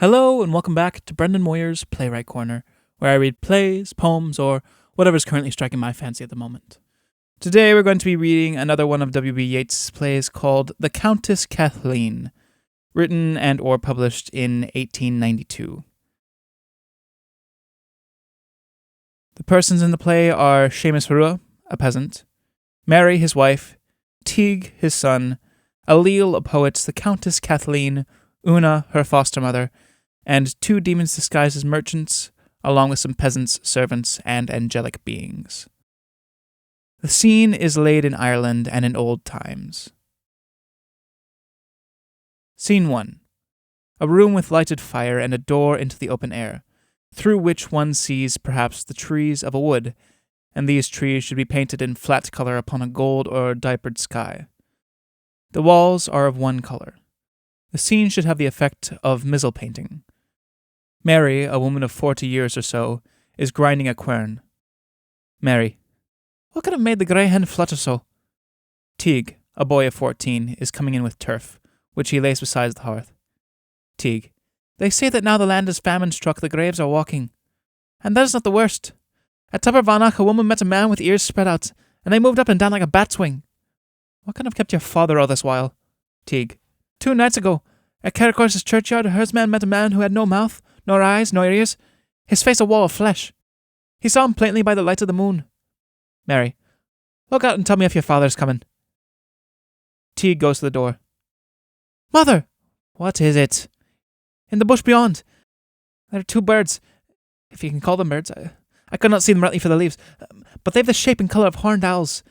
Hello and welcome back to Brendan Moir's Playwright Corner, where I read plays, poems, or whatever's currently striking my fancy at the moment. Today we're going to be reading another one of W.B. Yeats' plays called The Countess Cathleen, written and or published in 1892. The persons in the play are Seamus Rua, a peasant, Mary, his wife, Teague, his son, Allele, a poet, the Countess Cathleen, Una, her foster mother, and two demons disguised as merchants, along with some peasants, servants, and angelic beings. The scene is laid in Ireland and in old times. Scene 1. A room with lighted fire and a door into the open air, through which one sees perhaps the trees of a wood, and these trees should be painted in flat color upon a gold or diapered sky. The walls are of one color. The scene should have the effect of missal painting. Mary, a woman of 40 years or so, is grinding a quern. Mary. What could have made the grey hen flutter so? Teague, a boy of 14, is coming in with turf, which he lays beside the hearth. Teague. They say that now the land is famine struck, the graves are walking. And that is not the worst. At Tuppervanach a woman met a man with ears spread out, and they moved up and down like a bat's wing. What can have kept your father all this while? Teague. 2 nights ago, at Carrickhors's churchyard, a herdsman met a man who had no mouth, nor eyes, nor ears, his face a wall of flesh. He saw him plainly by the light of the moon. Mary. Look out and tell me if your father's coming. Teague goes to the door. Mother! What is it? In the bush beyond. There are 2 birds, if you can call them birds. I could not see them rightly for the leaves, but they've the shape and colour of horned owls,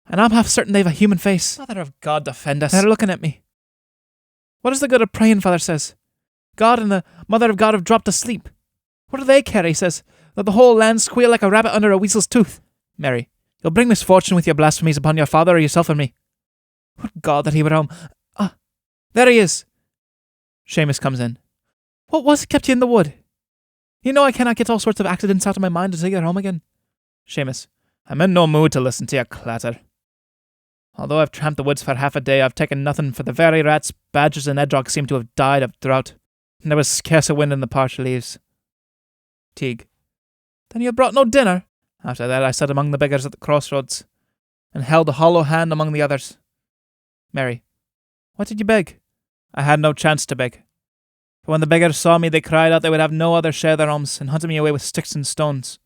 and I'm half certain they've a human face. Mother of God defend us. They're looking at me. What is the good of praying, father says? God and the Mother of God have dropped asleep. What do they care, he says, that the whole land squeal like a rabbit under a weasel's tooth? Mary. You'll bring misfortune with your blasphemies upon your father or yourself and me. Would God that he were home. Ah, there he is. Seamus comes in. What was it kept you in the wood? You know I cannot get all sorts of accidents out of my mind until you're home again. Seamus. I'm in no mood to listen to your clatter. Although I've tramped the woods for half a day, I've taken nothing, for the very rats, badgers, and edrogs seem to have died of drought, and there was scarce a wind in the parched leaves. Teague. Then you have brought no dinner? After that I sat among the beggars at the crossroads, and held a hollow hand among the others. Mary. What did you beg? I had no chance to beg. For when the beggars saw me, they cried out they would have no other share their alms, and hunted me away with sticks and stones.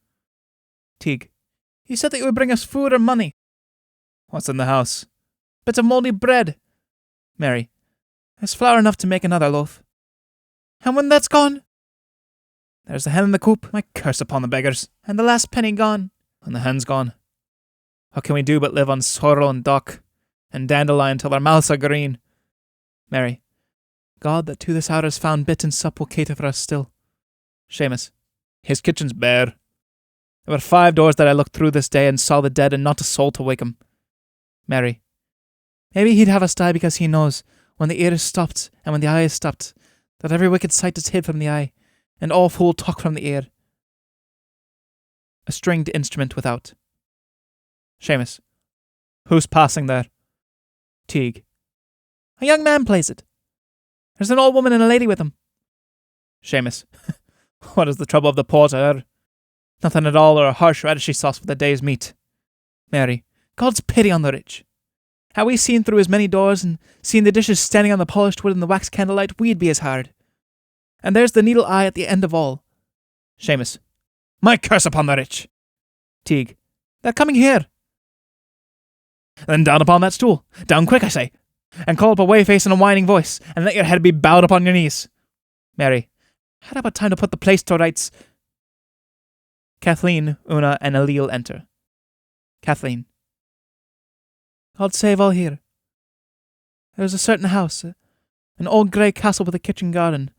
Teague. You said that you would bring us food or money. What's in the house? Bits of mouldy bread. Mary. There's flour enough to make another loaf. And when that's gone? There's the hen in the coop. My curse upon the beggars. And the last penny gone. And the hen's gone. What can we do but live on sorrel and dock, and dandelion till our mouths are green? Mary. God that to this hour has found bit and sup will cater for us still. Seamus. His kitchen's bare. There were 5 doors that I looked through this day and saw the dead, and not a soul to wake 'em. Mary. Maybe he'd have us die because he knows, when the ear is stopped and when the eye is stopped, that every wicked sight is hid from the eye, and all fool talk from the ear. A stringed instrument without. Seamus. Who's passing there? Teague. A young man plays it. There's an old woman and a lady with him. Seamus. What is the trouble of the poor to her? Nothing at all, or a harsh radishy sauce for the day's meat. Mary. God's pity on the rich. Had we seen through as many doors, and seen the dishes standing on the polished wood in the wax candlelight, we'd be as hard. And there's the needle eye at the end of all. Seamus. My curse upon the rich. Teague. They're coming here. Then down upon that stool. Down quick, I say. And call up a whey face and a whining voice, and let your head be bowed upon your knees. Mary. Had I but time to put the place to rights. Cathleen, Una, and Allele enter. Cathleen. God save all here. There is a certain house, an old grey castle with a kitchen garden,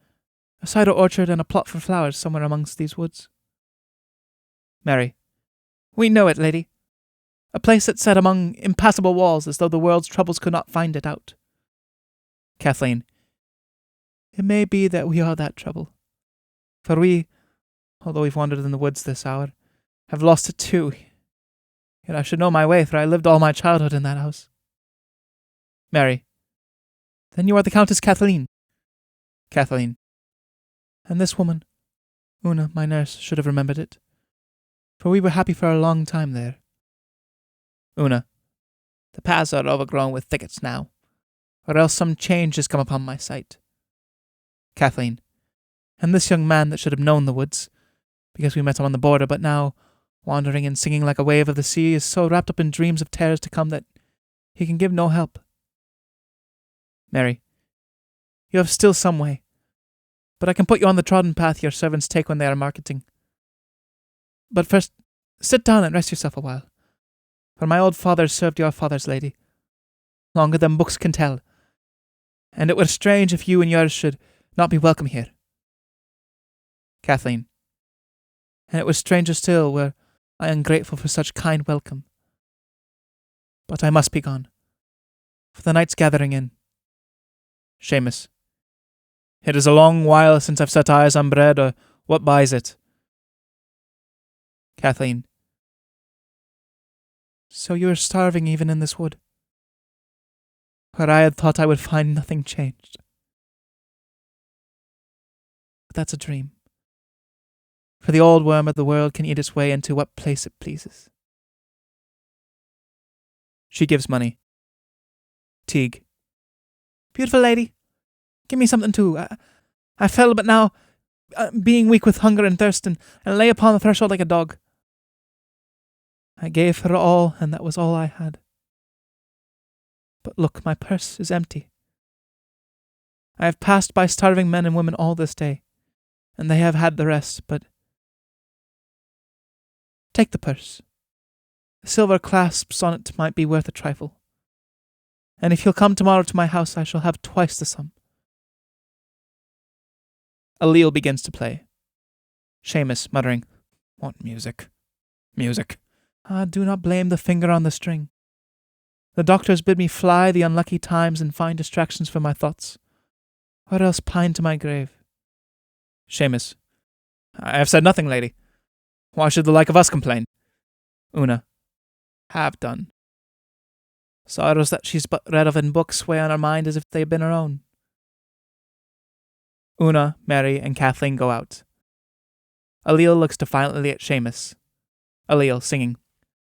a cider orchard, and a plot for flowers somewhere amongst these woods. Mary. We know it, lady. A place that's set among impassable walls, as though the world's troubles could not find it out. Cathleen. It may be that we are that trouble. For we, although we've wandered in the woods this hour, have lost it too. Yet I should know my way, for I lived all my childhood in that house. Mary. Then you are the Countess Cathleen. Cathleen. And this woman, Una, my nurse, should have remembered it, for we were happy for a long time there. Una, the paths are overgrown with thickets now, or else some change has come upon my sight. Cathleen, and this young man that should have known the woods, because we met him on the border, but now, wandering and singing like a wave of the sea, is so wrapped up in dreams of terrors to come that he can give no help. Mary, you have still some way, but I can put you on the trodden path your servants take when they are marketing. But first, sit down and rest yourself a while, for my old father served your father's lady, longer than books can tell, and it were strange if you and yours should not be welcome here. Cathleen, and it was stranger still were I ungrateful for such kind welcome. But I must be gone, for the night's gathering in. Seamus, it is a long while since I've set eyes on bread, or what buys it. Cathleen, so you are starving even in this wood, where I had thought I would find nothing changed. But that's a dream, for the old worm of the world can eat its way into what place it pleases. She gives money. Teague, beautiful lady, give me something too. I fell but now, being weak with hunger and thirst, and lay upon the threshold like a dog. I gave her all, and that was all I had. But look, my purse is empty. I have passed by starving men and women all this day, and they have had the rest, but take the purse. The silver clasps on it might be worth a trifle. And if you'll come tomorrow to my house, I shall have twice the sum. Allele begins to play. Seamus, muttering, "What music? Music." Ah, do not blame the finger on the string. The doctors bid me fly the unlucky times and find distractions for my thoughts, or else pine to my grave. Seamus, I have said nothing, lady. Why should the like of us complain? Una, have done. Sorrows that she's but read of in books weigh on her mind as if they had been her own. Una, Mary, and Cathleen go out. Allele looks defiantly at Seamus. Allele, singing.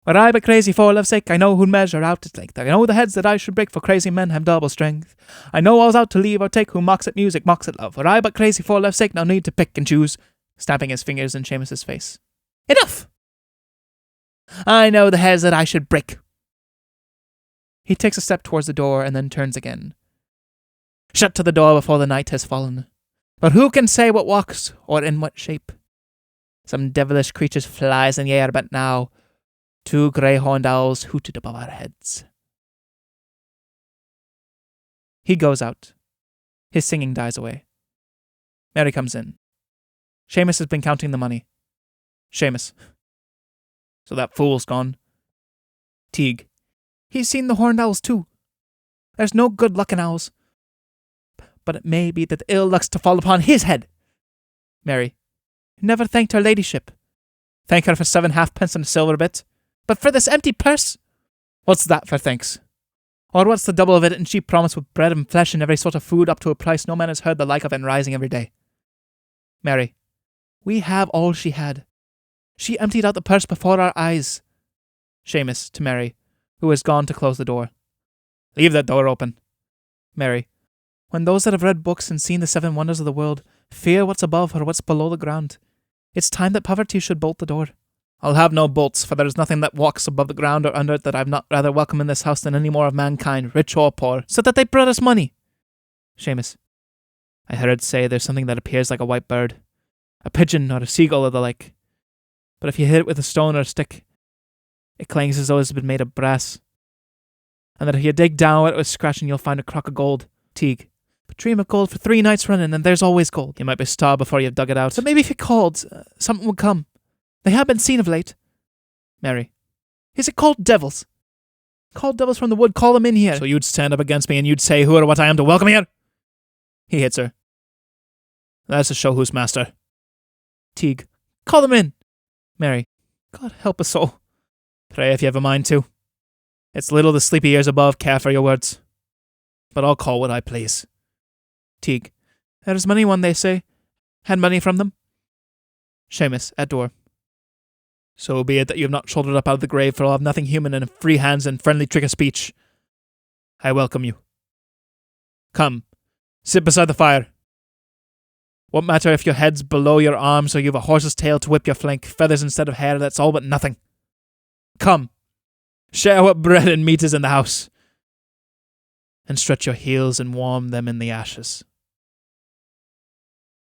Were I but crazy for love's sake, I know who'd measure out its length. I know the heads that I should break, for crazy men have double strength. I know all's out to leave or take, who mocks at music, mocks at love. Were I but crazy for love's sake, no need to pick and choose, snapping his fingers in Seamus's face. Enough! I know the heads that I should break. He takes a step towards the door and then turns again. Shut to the door before the night has fallen. But who can say what walks, or in what shape? Some devilish creatures flies in the air, but now 2 grey-horned owls hooted above our heads. He goes out. His singing dies away. Mary comes in. Seamus has been counting the money. Seamus. So that fool's gone. Teague. He's seen the horned owls too. There's no good luck in owls. But it may be that the ill luck's to fall upon his head. Mary. Never thanked her ladyship. Thank her for 7 halfpence and a silver bit. But for this empty purse? What's that for thanks? Or what's the double of it and she promised with bread and flesh and every sort of food up to a price no man has heard the like of and rising every day? Mary. We have all she had. She emptied out the purse before our eyes. Seamus, to Mary, who has gone to close the door. Leave that door open. Mary. When those that have read books and seen the 7 wonders of the world fear what's above or what's below the ground, it's time that poverty should bolt the door. I'll have no bolts, for there is nothing that walks above the ground or under it that I've not rather welcome in this house than any more of mankind, rich or poor, so that they brought us money. Seamus. I heard say there's something that appears like a white bird, a pigeon or a seagull or the like. But if you hit it with a stone or a stick, it clangs as though it's been made of brass. And that if you dig down where it was scratching, you'll find a crock of gold. Teague. But dream of gold for 3 nights running, and there's always gold. You might be starved before you've dug it out. But maybe if you called, something would come. They have been seen of late. Mary. Is it called devils? Called devils from the wood, call them in here. So you'd stand up against me and you'd say who or what I am to welcome here? He hits her. That's to show who's master. Teague. Call them in. Mary. God help us all. Pray if you have a mind to. It's little the sleepy ears above care for your words. But I'll call what I please. Teague. There's many one, they say. Had money from them? Seamus, at door. So be it that you have not shouldered up out of the grave, for I'll have nothing human in free hands and friendly trick of speech. I welcome you. Come, sit beside the fire. What matter if your head's below your arms or you've a horse's tail to whip your flank, feathers instead of hair, that's all but nothing. Come, share what bread and meat is in the house, and stretch your heels and warm them in the ashes.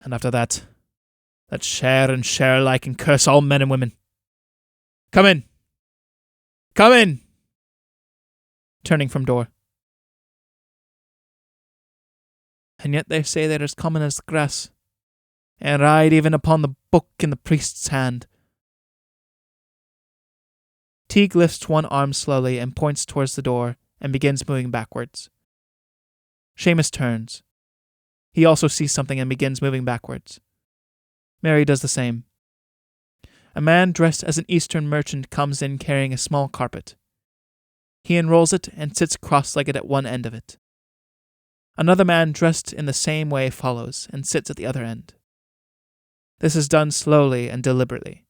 And after that, let's share and share alike and curse all men and women. Come in! Come in! Turning from door. And yet they say they're as common as the grass, and ride even upon the book in the priest's hand. Teague lifts one arm slowly and points towards the door and begins moving backwards. Seamus turns. He also sees something and begins moving backwards. Mary does the same. A man dressed as an Eastern merchant comes in carrying a small carpet. He unrolls it and sits cross-legged at one end of it. Another man dressed in the same way follows and sits at the other end. This is done slowly and deliberately.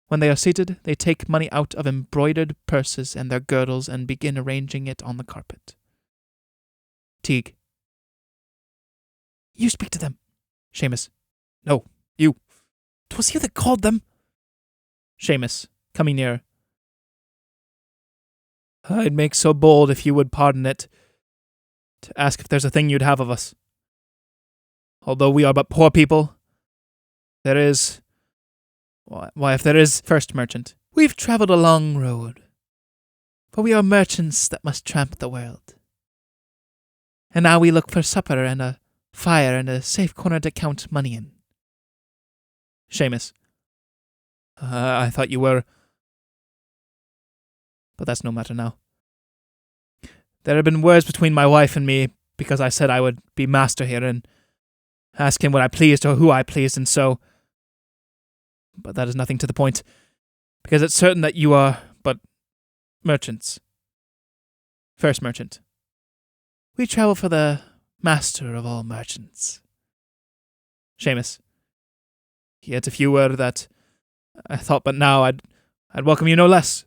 When they are seated, they take money out of embroidered purses and their girdles and begin arranging it on the carpet. Teague. You speak to them. Seamus. No, you. 'Twas you that called them. Seamus, coming nearer. I'd make so bold, if you would pardon it, to ask if there's a thing you'd have of us. Although we are but poor people, there is... Why, if there is... First merchant. We've travelled a long road, for we are merchants that must tramp the world. And now we look for supper and a fire and a safe corner to count money in. Seamus. I thought you were... But that's no matter now. There had been words between my wife and me, because I said I would be master here and ask him what I pleased or who I pleased, and so... But that is nothing to the point, because it's certain that you are but merchants. First merchant. We travel for the master of all merchants. Seamus. Yet if you were that, I thought but now I'd welcome you no less.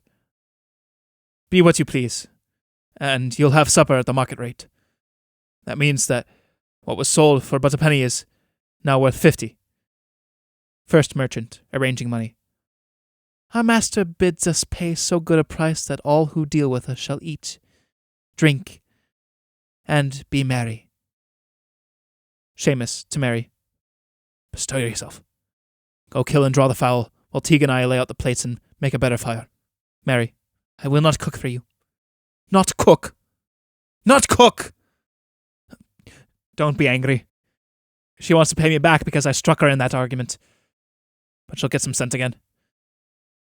Be what you please, and you'll have supper at the market rate. That means that what was sold for but a penny is now worth 50. First merchant, arranging money. Our master bids us pay so good a price that all who deal with us shall eat, drink, and be merry. Seamus, to Mary. Bestir yourself. Go kill and draw the fowl, while Teague and I lay out the plates and make a better fire. Mary. I will not cook for you. Not cook! Not cook! Don't be angry. She wants to pay me back because I struck her in that argument. But she'll get some scent again.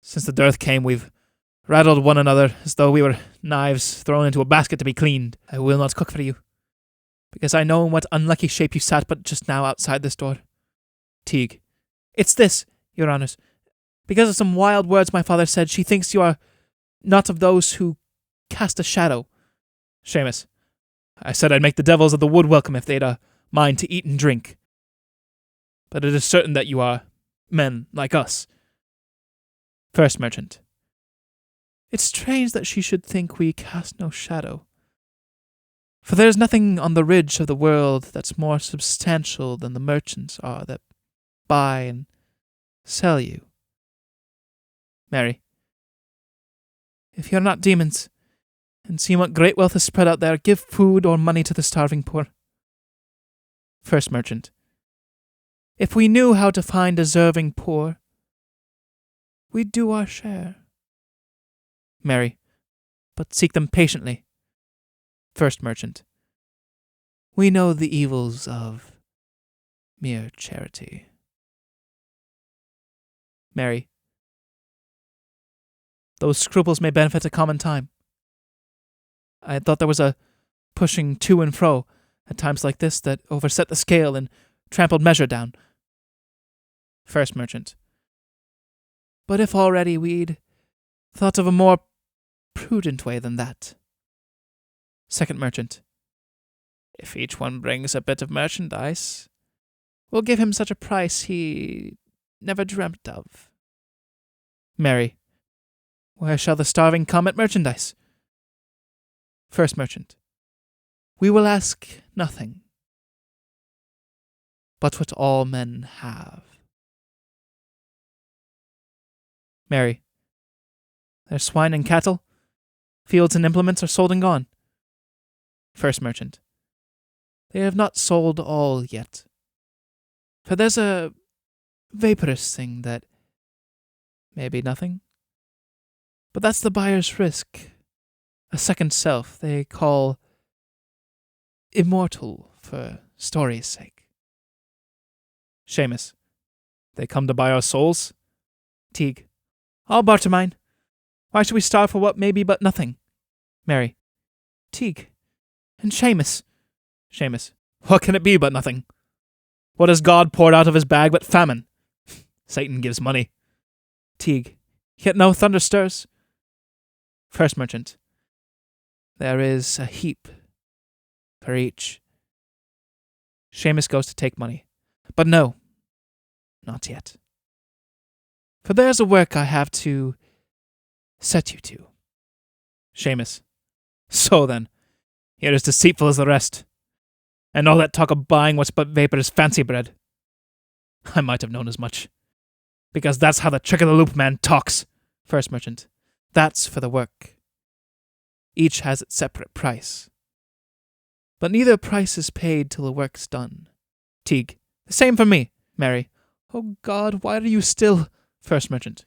Since the dearth came, we've rattled one another as though we were knives thrown into a basket to be cleaned. I will not cook for you, because I know in what unlucky shape you sat but just now outside this door. Teague. It's this, your honours. Because of some wild words my father said, she thinks you are not of those who cast a shadow. Seamus. I said I'd make the devils of the wood welcome if they'd a mind to eat and drink. But it is certain that you are men like us. First merchant. It's strange that she should think we cast no shadow. For there is nothing on the ridge of the world that's more substantial than the merchants are that buy and sell you. Mary. If you're not demons, and see what great wealth is spread out there, give food or money to the starving poor. First merchant. If we knew how to find deserving poor, we'd do our share. Mary. But seek them patiently. First merchant. We know the evils of mere charity. Mary. Those scruples may benefit a common time. I had thought there was a pushing to and fro at times like this that overset the scale and trampled measure down. First merchant. But if already we'd thought of a more prudent way than that. Second merchant. If each one brings a bit of merchandise, We'll give him such a price he never dreamt of. Mary. Where shall the starving come at merchandise? First Merchant. We will ask nothing but what all men have. Mary. Their swine and cattle, fields and implements are sold and gone. First Merchant. They have not sold all yet. For there's a vaporous thing that may be nothing. But that's the buyer's risk. A second self they call immortal for story's sake. Seamus. They come to buy our souls? Teague. I'll barter mine. Why should we starve for what may be but nothing? Mary. Teague. And Seamus. Seamus. What can it be but nothing? What has God poured out of his bag but famine? Satan gives money. Teague. Yet no thunder stirs. First Merchant. There is a heap for each. Seamus goes to take money. But no, not yet. For there's a work I have to set you to. Seamus. So then, you're as deceitful as the rest. And all that talk of buying what's but vapor is fancy bread. I might have known as much. Because that's how the trick-of-the-loop man talks. First Merchant. That's for the work. Each has its separate price. But neither price is paid till the work's done. Teague. The same for me. Mary. Oh God, why are you still? First Merchant.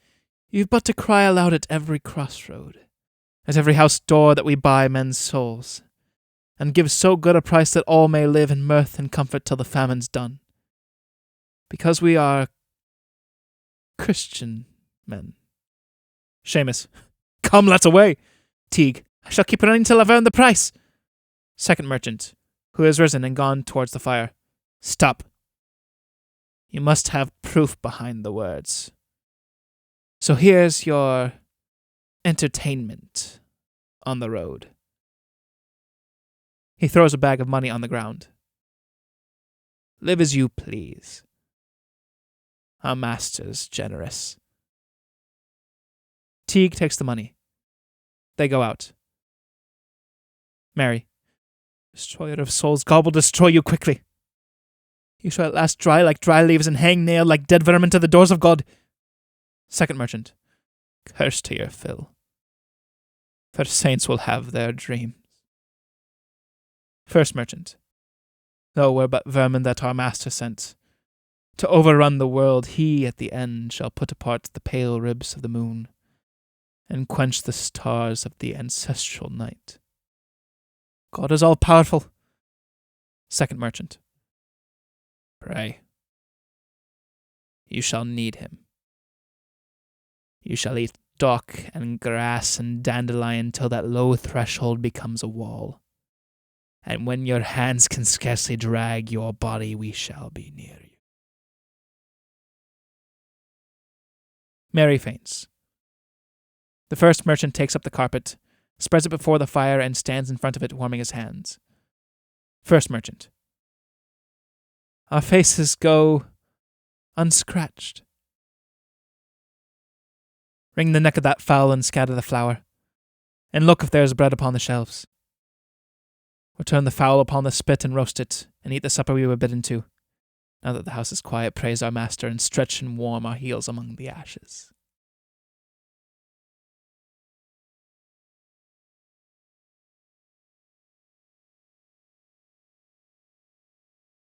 You've but to cry aloud at every crossroad, at every house door that we buy men's souls, and give so good a price that all may live in mirth and comfort till the famine's done. Because we are Christian men. Seamus. Come, let's away. Teague. I shall keep running till I've earned the price. Second Merchant, who has risen and gone towards the fire. Stop. You must have proof behind the words. So here's your entertainment on the road. He throws a bag of money on the ground. Live as you please. Our master's generous. Teague takes the money. They go out. Mary. Destroyer of souls, God will destroy you quickly. You shall at last dry like dry leaves and hang nailed like dead vermin to the doors of God. Second Merchant. Curse to your fill. For saints will have their dreams. First Merchant. Though we're but vermin that our master sent, to overrun the world, he at the end shall put apart the pale ribs of the moon, and quench the stars of the ancestral night. God is all-powerful. Second Merchant. Pray. You shall need him. You shall eat dock and grass and dandelion till that low threshold becomes a wall. And when your hands can scarcely drag your body, we shall be near you. Mary faints. The First Merchant takes up the carpet, spreads it before the fire, and stands in front of it, warming his hands. First Merchant. Our faces go unscratched. Wring the neck of that fowl and scatter the flour, and look if there is bread upon the shelves. Or turn the fowl upon the spit and roast it, and eat the supper we were bidden to. Now that the house is quiet, praise our master, and stretch and warm our heels among the ashes.